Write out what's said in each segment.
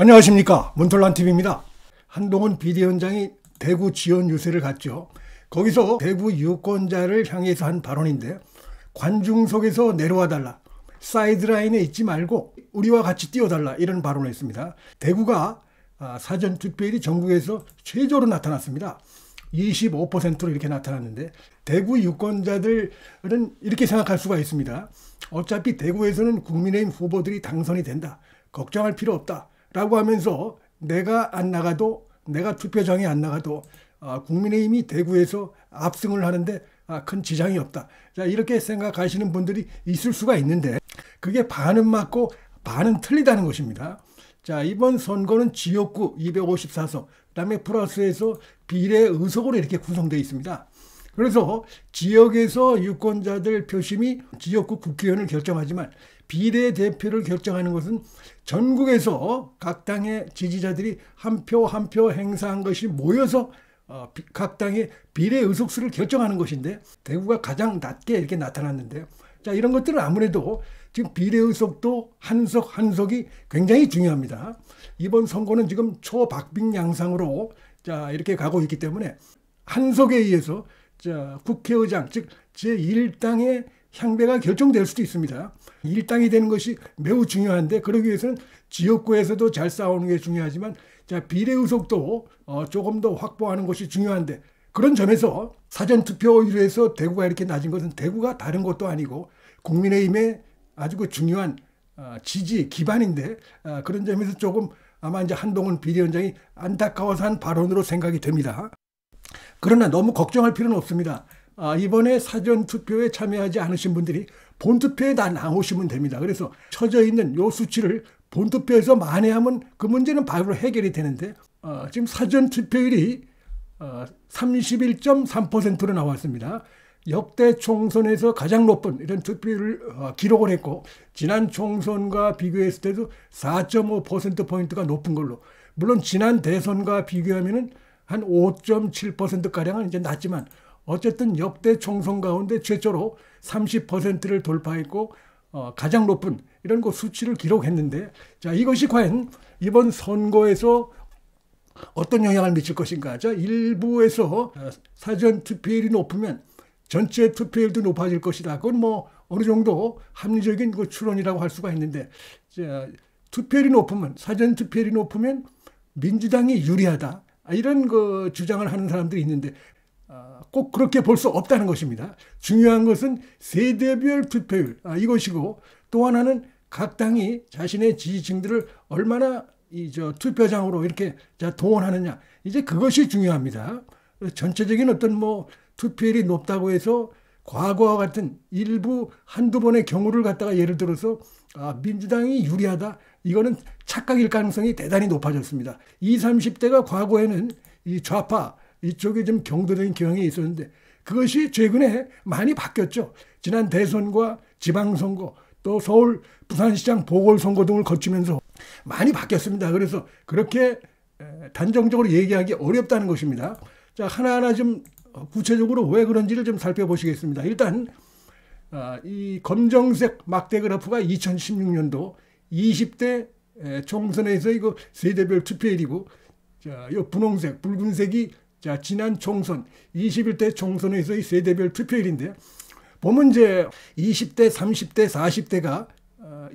안녕하십니까, 문털란TV입니다. 한동훈 비대위원장이 대구 지원 유세를 갔죠. 거기서 대구 유권자를 향해서 한 발언인데, 관중석에서 내려와 달라, 사이드라인에 있지 말고 우리와 같이 뛰어달라, 이런 발언을 했습니다. 대구가 사전투표율이 전국에서 최저로 나타났습니다. 25%로 이렇게 나타났는데, 대구 유권자들은 이렇게 생각할 수가 있습니다. 어차피 대구에서는 국민의힘 후보들이 당선이 된다, 걱정할 필요 없다 라고 하면서 내가 안 나가도, 내가 투표장에 안 나가도 국민의힘이 대구에서 압승을 하는데 큰 지장이 없다. 자, 이렇게 생각하시는 분들이 있을 수가 있는데, 그게 반은 맞고 반은 틀리다는 것입니다. 자, 이번 선거는 지역구 254석, 그다음에 플러스해서 비례 의석으로 이렇게 구성되어 있습니다. 그래서 지역에서 유권자들 표심이 지역구 국회의원을 결정하지만, 비례대표를 결정하는 것은 전국에서 각 당의 지지자들이 한 표 한 표 행사한 것이 모여서 각 당의 비례 의석수를 결정하는 것인데, 대구가 가장 낮게 이렇게 나타났는데요. 자, 이런 것들은 아무래도 지금 비례 의석도 한 석 한 석이 굉장히 중요합니다. 이번 선거는 지금 초박빙 양상으로 자, 이렇게 가고 있기 때문에 한 석에 의해서 자, 국회의장, 즉 제1당의 향배가 결정될 수도 있습니다. 일당이 되는 것이 매우 중요한데, 그러기 위해서는 지역구에서도 잘 싸우는 게 중요하지만, 자, 비례 의석도 조금 더 확보하는 것이 중요한데, 그런 점에서 사전투표율에서 대구가 이렇게 낮은 것은 대구가 다른 것도 아니고 국민의힘의 아주 중요한 지지 기반인데, 그런 점에서 조금 아마 이제 한동훈 비대위원장이 안타까워서 한 발언으로 생각이 됩니다. 그러나 너무 걱정할 필요는 없습니다. 이번에 사전투표에 참여하지 않으신 분들이 본투표에 다 나오시면 됩니다. 그래서 쳐져 있는 요 수치를 본투표에서 만회하면 그 문제는 바로 해결이 되는데, 지금 사전투표율이 31.3%로 나왔습니다. 역대 총선에서 가장 높은 이런 투표율을 기록을 했고, 지난 총선과 비교했을 때도 4.5%포인트가 높은 걸로, 물론 지난 대선과 비교하면 한 5.7%가량은 이제 낮지만, 어쨌든 역대 총선 가운데 최초로 30%를 돌파했고 가장 높은 이런 수치를 기록했는데, 자, 이것이 과연 이번 선거에서 어떤 영향을 미칠 것인가. 자, 일부에서 사전 투표율이 높으면 전체 투표율도 높아질 것이다. 그건 뭐 어느 정도 합리적인 추론이라고 할 수가 있는데, 자, 투표율이 높으면, 사전 투표율이 높으면 민주당이 유리하다, 이런 주장을 하는 사람들이 있는데, 꼭 그렇게 볼 수 없다는 것입니다. 중요한 것은 세대별 투표율, 이것이고, 또 하나는 각 당이 자신의 지지층들을 얼마나 투표장으로 이렇게 동원하느냐, 이제 그것이 중요합니다. 전체적인 어떤 투표율이 높다고 해서 과거와 같은 일부 한두 번의 경우를 갖다가 예를 들어서 민주당이 유리하다, 이거는 착각일 가능성이 대단히 높아졌습니다. 20, 30대가 과거에는 이 좌파 이쪽에 좀 경도적인 경향이 있었는데, 그것이 최근에 많이 바뀌었죠. 지난 대선과 지방선거, 또 서울 부산시장 보궐선거 등을 거치면서 많이 바뀌었습니다. 그래서 그렇게 단정적으로 얘기하기 어렵다는 것입니다. 자, 하나하나 좀 구체적으로 왜 그런지를 좀 살펴보시겠습니다. 일단 이 검정색 막대 그래프가 2016년도 20대 총선에서 이거 세대별 투표율이고, 자, 이 분홍색, 붉은색이 자, 지난 총선 21대 총선에서의 세대별 투표율인데, 보면 이제 20대, 30대, 40대가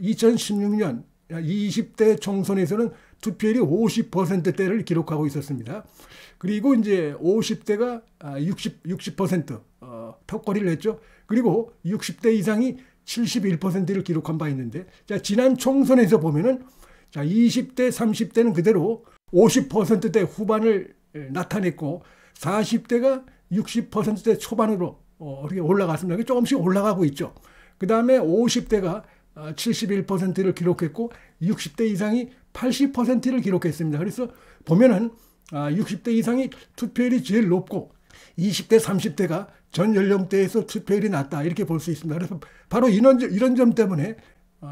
2016년 20대 총선에서는 투표율이 50%대를 기록하고 있었습니다. 그리고 이제 50대가 60% 턱걸이를 했죠. 그리고 60대 이상이 71%를 기록한 바 있는데, 자, 지난 총선에서 보면은 자, 20대, 30대는 그대로 50%대 후반을 나타냈고, 40대가 60%대 초반으로 이렇게 올라갔습니다. 조금씩 올라가고 있죠. 그 다음에 50대가 71%를 기록했고, 60대 이상이 80%를 기록했습니다. 그래서 보면은 60대 이상이 투표율이 제일 높고, 20대, 30대가 전 연령대에서 투표율이 낮다, 이렇게 볼 수 있습니다. 그래서 바로 이런 점 때문에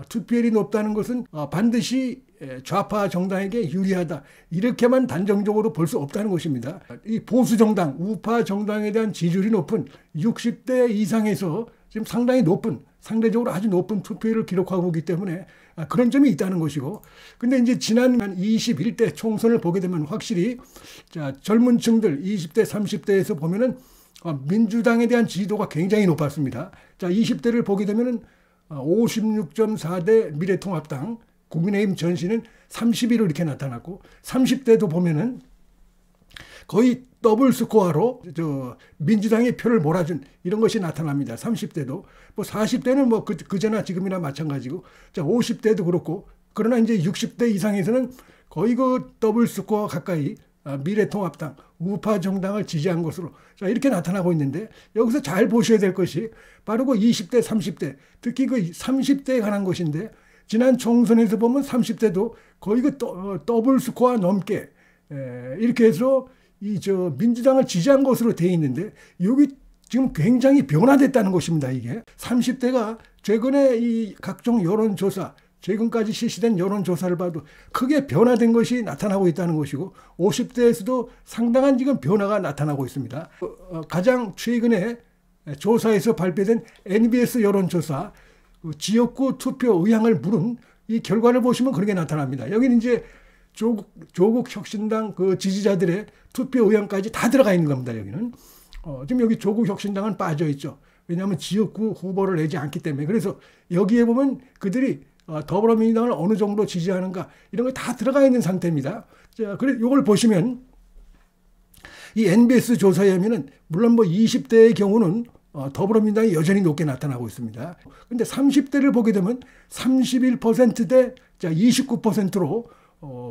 투표율이 높다는 것은 반드시 좌파 정당에게 유리하다, 이렇게만 단정적으로 볼 수 없다는 것입니다. 이 보수 정당, 우파 정당에 대한 지지율이 높은 60대 이상에서 지금 상당히 높은, 상대적으로 아주 높은 투표율을 기록하고 있기 때문에 그런 점이 있다는 것이고. 근데 이제 지난 21대 총선을 보게 되면 확실히 자, 젊은 층들 20대, 30대에서 보면은 민주당에 대한 지지도가 굉장히 높았습니다. 자, 20대를 보게 되면은 56.4대 미래통합당, 국민의힘 전신은 31로 이렇게 나타났고, 30대도 보면은 거의 더블 스코어로 민주당의 표를 몰아준 이런 것이 나타납니다. 30대도. 뭐 40대는 뭐 그제나 지금이나 마찬가지고, 자, 50대도 그렇고, 그러나 이제 60대 이상에서는 거의 그 더블 스코어 가까이 미래통합당, 우파 정당을 지지한 것으로 자, 이렇게 나타나고 있는데, 여기서 잘 보셔야 될 것이 바로 그 20대, 30대, 특히 그 30대에 관한 것인데, 지난 총선에서 보면 30대도 거의 그 더블 스코어 넘게 이렇게 해서 민주당을 지지한 것으로 되어 있는데, 여기 지금 굉장히 변화됐다는 것입니다. 이게 30대가 최근에 이 각종 여론조사, 최근까지 실시된 여론조사를 봐도 크게 변화된 것이 나타나고 있다는 것이고, 50대에서도 상당한 지금 변화가 나타나고 있습니다. 가장 최근에 조사에서 발표된 NBS 여론조사 지역구 투표 의향을 물은 이 결과를 보시면 그렇게 나타납니다. 여기는 이제 조국 혁신당 그 지지자들의 투표 의향까지 다 들어가 있는 겁니다. 여기는 지금 여기 조국 혁신당은 빠져 있죠. 왜냐하면 지역구 후보를 내지 않기 때문에. 그래서 여기에 보면 그들이 더불어민주당을 어느 정도 지지하는가 이런 거 다 들어가 있는 상태입니다. 자, 그래 이걸 보시면 이 NBS 조사에 하면은 물론 뭐 20대의 경우는 더불어민주당이 여전히 높게 나타나고 있습니다. 근데 30대를 보게 되면 31%대 29%로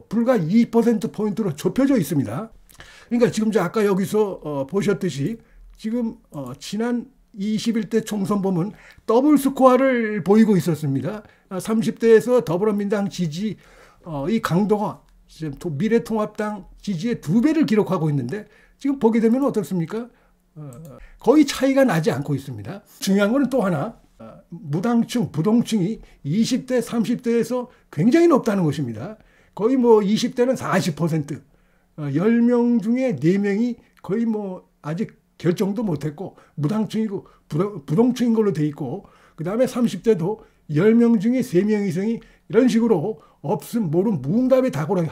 불과 2%포인트로 좁혀져 있습니다. 그러니까 지금 아까 여기서 보셨듯이 지금 지난 21대 총선 보면 더블 스코어를 보이고 있었습니다. 30대에서 더불어민주당 지지 이 강도가 미래통합당 지지의 2배를 기록하고 있는데, 지금 보게 되면 어떻습니까? 거의 차이가 나지 않고 있습니다. 중요한 것은 또 하나, 무당층, 부동층이 20대, 30대에서 굉장히 높다는 것입니다. 거의 뭐 20대는 40%, 10명 중에 4명이 거의 뭐 아직 결정도 못했고 무당층이고 부동층인 걸로 돼 있고, 그 다음에 30대도 10명 중에 3명 이상이 이런 식으로 없음 모름 무응답에 다고를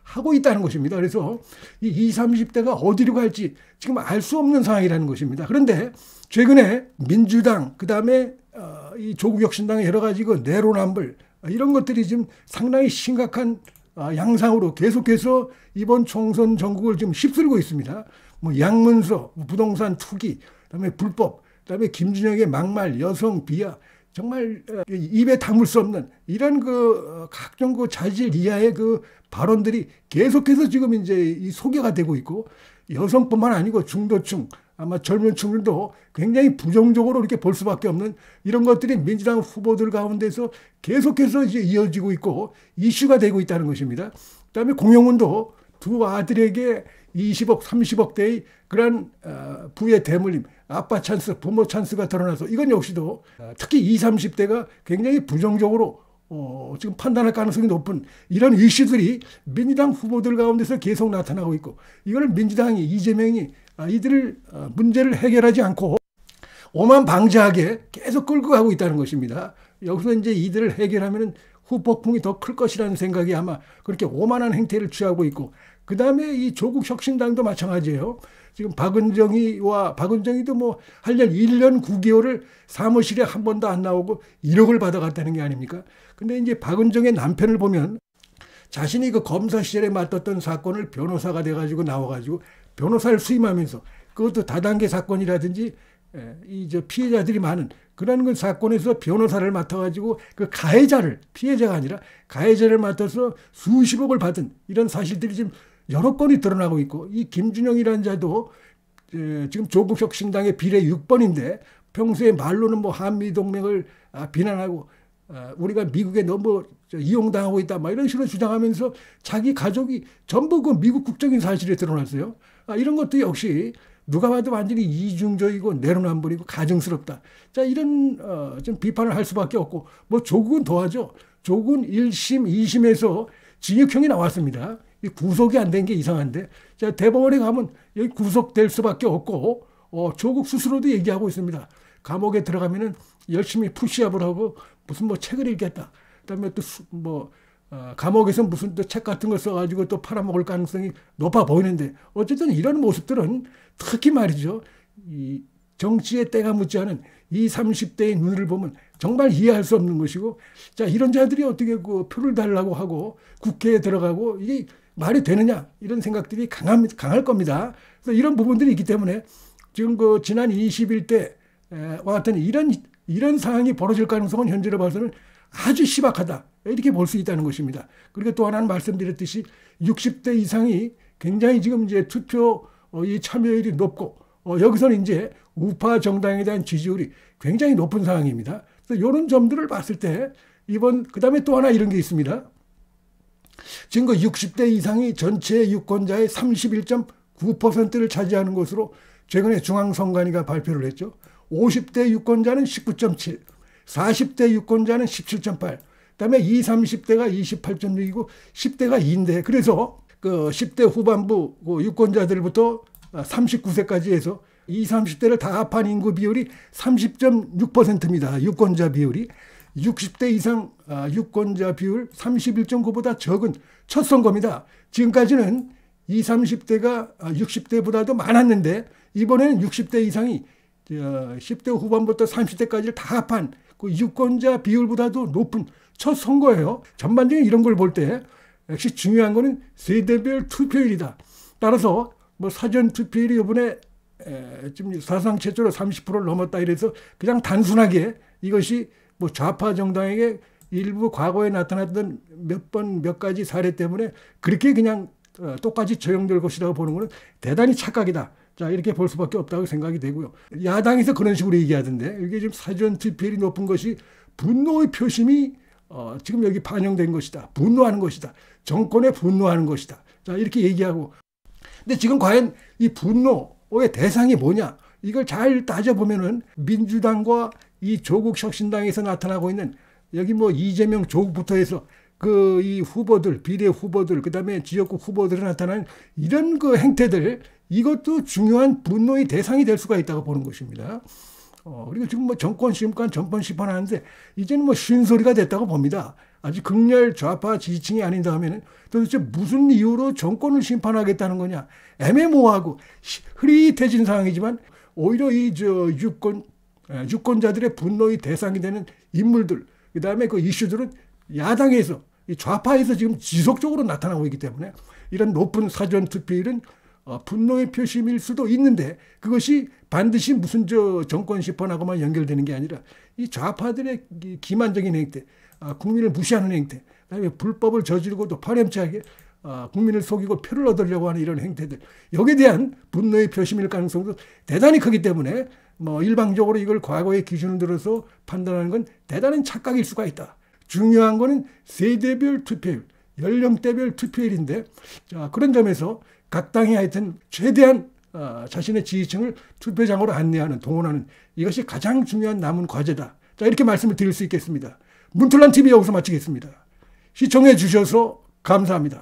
하고 있다는 것입니다. 그래서 이 20, 30대가 어디로 갈지 지금 알 수 없는 상황이라는 것입니다. 그런데 최근에 민주당, 그 다음에 이 조국혁신당의 여러 가지 그 내로남불 이런 것들이 지금 상당히 심각한 양상으로 계속해서 이번 총선 전국을 지금 휩쓸고 있습니다. 뭐 양문서, 부동산 투기, 그다음에 불법, 그다음에 김준영의 막말, 여성 비하, 정말 입에 담을 수 없는 이런 그 각종 그 자질 이하의 그 발언들이 계속해서 지금 이제 이 소개가 되고 있고, 여성뿐만 아니고 중도층, 아마 젊은 층들도 굉장히 부정적으로 이렇게 볼 수밖에 없는 이런 것들이 민주당 후보들 가운데서 계속해서 이제 이어지고 있고 이슈가 되고 있다는 것입니다. 그다음에 공영훈도 두 아들에게 20억, 30억대의 그런 부의 대물림, 아빠 찬스, 부모 찬스가 드러나서 이건 역시도 특히 20, 30대가 굉장히 부정적으로 지금 판단할 가능성이 높은 이런 이슈들이 민주당 후보들 가운데서 계속 나타나고 있고, 이걸 민주당이, 이재명이 이들을 문제를 해결하지 않고 오만방자하게 계속 끌고 가고 있다는 것입니다. 여기서 이제 이들을 해결하면 후폭풍이 더 클 것이라는 생각이 아마 그렇게 오만한 행태를 취하고 있고, 그 다음에 이 조국 혁신당도 마찬가지예요. 지금 박은정이도 뭐 하려면 1년 9개월을 사무실에 한 번도 안 나오고 1억을 받아갔다는 게 아닙니까? 근데 이제 박은정의 남편을 보면 자신이 그 검사 시절에 맡았던 사건을 변호사가 돼가지고 나와가지고 변호사를 수임하면서, 그것도 다단계 사건이라든지 이 피해자들이 많은 그런 그 사건에서 변호사를 맡아가지고 그 가해자를, 피해자가 아니라 가해자를 맡아서 수십억을 받은 이런 사실들이 지금 여러 건이 드러나고 있고, 이 김준영이라는 자도 지금 조국혁신당의 비례 6번인데 평소에 말로는 뭐 한미동맹을 비난하고 우리가 미국에 너무 이용당하고 있다 막 이런 식으로 주장하면서 자기 가족이 전부 그 미국 국적인 사실이 드러났어요. 이런 것도 역시 누가 봐도 완전히 이중적이고 내로남불이고 가증스럽다. 자, 이런 좀 비판을 할 수밖에 없고, 뭐 조국은 더하죠. 조국은 1심, 2심에서 징역형이 나왔습니다. 이 구속이 안 된 게 이상한데, 자, 대법원에 가면 여기 구속될 수밖에 없고, 조국 스스로도 얘기하고 있습니다. 감옥에 들어가면은 열심히 푸시업을 하고 무슨 뭐 책을 읽겠다. 그다음에 또 감옥에서 무슨 또 책 같은 걸 써가지고 또 팔아먹을 가능성이 높아 보이는데 어쨌든 이런 모습들은 특히 말이죠. 이 정치에 때가 묻지 않은 20, 30대의 눈을 보면 정말 이해할 수 없는 것이고, 자, 이런 자들이 어떻게 그 표를 달라고 하고 국회에 들어가고 이게 말이 되느냐 이런 생각들이 강할 겁니다. 그래서 이런 부분들이 있기 때문에 지금 그 지난 21대와 같은 이런 상황이 벌어질 가능성은 현재로 봐서는 아주 희박하다 이렇게 볼 수 있다는 것입니다. 그리고 또 하나는 말씀드렸듯이 60대 이상이 굉장히 지금 이제 투표 이 참여율이 높고 여기서는 이제 우파 정당에 대한 지지율이 굉장히 높은 상황입니다. 그래서 이런 점들을 봤을 때 그다음에 또 하나 이런 게 있습니다. 지금 그 60대 이상이 전체 유권자의 31.9%를 차지하는 것으로 최근에 중앙선관위가 발표를 했죠. 50대 유권자는 19.7, 40대 유권자는 17.8, 그다음에 20, 30대가 28.6이고 10대가 2인데, 그래서 그 10대 후반부 유권자들부터 39세까지 해서 20, 30대를 다 합한 인구 비율이 30.6%입니다. 유권자 비율이. 60대 이상 유권자 비율 31.9보다 적은 첫 선거입니다. 지금까지는 20, 30대가 60대보다도 많았는데 이번에는 60대 이상이 10대 후반부터 30대까지를 다 합한 그 유권자 비율보다도 높은 첫 선거예요. 전반적인 이런 걸 볼 때 역시 중요한 거는 세대별 투표율이다. 따라서 사전 투표율이 이번에 지금 사상 최초로 30%를 넘었다 이래서 그냥 단순하게 이것이 좌파 정당에게 일부 과거에 나타났던 몇 가지 사례 때문에 그렇게 그냥 똑같이 적용될 것이라고 보는 것은 대단히 착각이다. 자, 이렇게 볼 수밖에 없다고 생각이 되고요. 야당에서 그런 식으로 얘기하던데 이게 지금 사전 투표율이 높은 것이 분노의 표심이 지금 여기 반영된 것이다. 분노하는 것이다. 정권에 분노하는 것이다. 자, 이렇게 얘기하고. 근데 지금 과연 이 분노의 대상이 뭐냐? 이걸 잘 따져보면은 민주당과 이 조국혁신당에서 나타나고 있는 여기 이재명 조국부터 해서 이 후보들, 비례 후보들, 그 다음에 지역구 후보들에 나타나는 이런 그 행태들, 이것도 중요한 분노의 대상이 될 수가 있다고 보는 것입니다. 그리고 지금 정권 심판하는데 이제는 쉰소리가 됐다고 봅니다. 아주 극렬 좌파 지지층이 아닌 다음에는 도대체 무슨 이유로 정권을 심판하겠다는 거냐. 애매모호하고 흐릿해진 상황이지만 오히려 이 유권자들의 분노의 대상이 되는 인물들, 그 다음에 그 이슈들은 야당에서, 이 좌파에서 지금 지속적으로 나타나고 있기 때문에 이런 높은 사전 투표율은 분노의 표심일 수도 있는데 그것이 반드시 무슨 정권 심판하고만 연결되는 게 아니라 이 좌파들의 기만적인 행태, 국민을 무시하는 행태, 그다음에 불법을 저지르고도 파렴치하게 국민을 속이고 표를 얻으려고 하는 이런 행태들, 여기에 대한 분노의 표심일 가능성도 대단히 크기 때문에 일방적으로 이걸 과거의 기준을 들어서 판단하는 건 대단한 착각일 수가 있다. 중요한 거는 세대별 투표율, 연령대별 투표율인데, 자, 그런 점에서 각 당이 하여튼 최대한 자신의 지지층을 투표장으로 안내하는, 동원하는, 이것이 가장 중요한 남은 과제다. 자, 이렇게 말씀을 드릴 수 있겠습니다. 문틀란 TV 여기서 마치겠습니다. 시청해 주셔서 감사합니다.